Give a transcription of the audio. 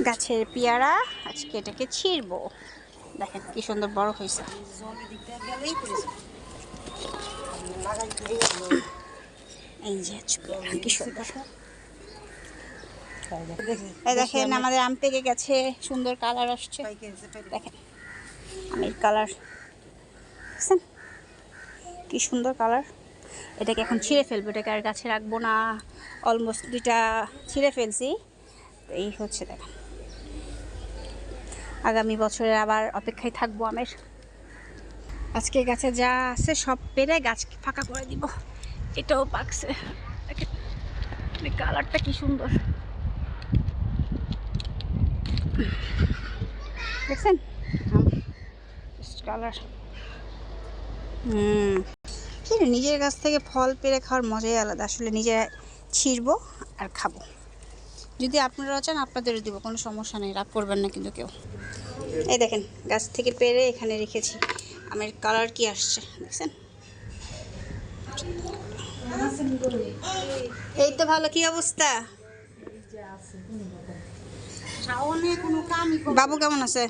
গাছের পেয়ারা আজকে এটাকে ছিঁড়বো। দেখেন কি সুন্দর বড় হয়েছে। এই যে কি সুন্দর। এই দেখেন আমাদের আম পেকে গেছে, সুন্দর কালার আসছে। দেখেন আমের কালার দেখছেন কি সুন্দর কালার। এটাকে এখন ছিঁড়ে ফেলবো, এটাকে আর গাছে রাখবো না। অলমোস্ট 2টা ছিঁড়ে ফেলছি। এই হচ্ছে দেখেন, আগামী বছরে আবার অপেক্ষায় থাকবো আমের। আজকে গাছে যা আছে সব পেরে গাছ ফাঁকা করে দিব। এটাও পাকছে, কালারটা কি সুন্দর দেখছেন কালার। নিজের গাছ থেকে ফল পেরে খাওয়ার মজাই আলাদা। আসলে নিজে ছিঁড়বো আর খাবো। যদি আপনারাও চান আপনাদেরও দিব, কোনো সমস্যা নেই, রাগ করবেন না কিন্তু কেউ। এই দেখেন গাছ থেকে পেরে এখানে রেখেছি। আমের কালার কি আসছে দেখছেন। এই তো ভালো। কি অবস্থা? বাবু কেমন আছে?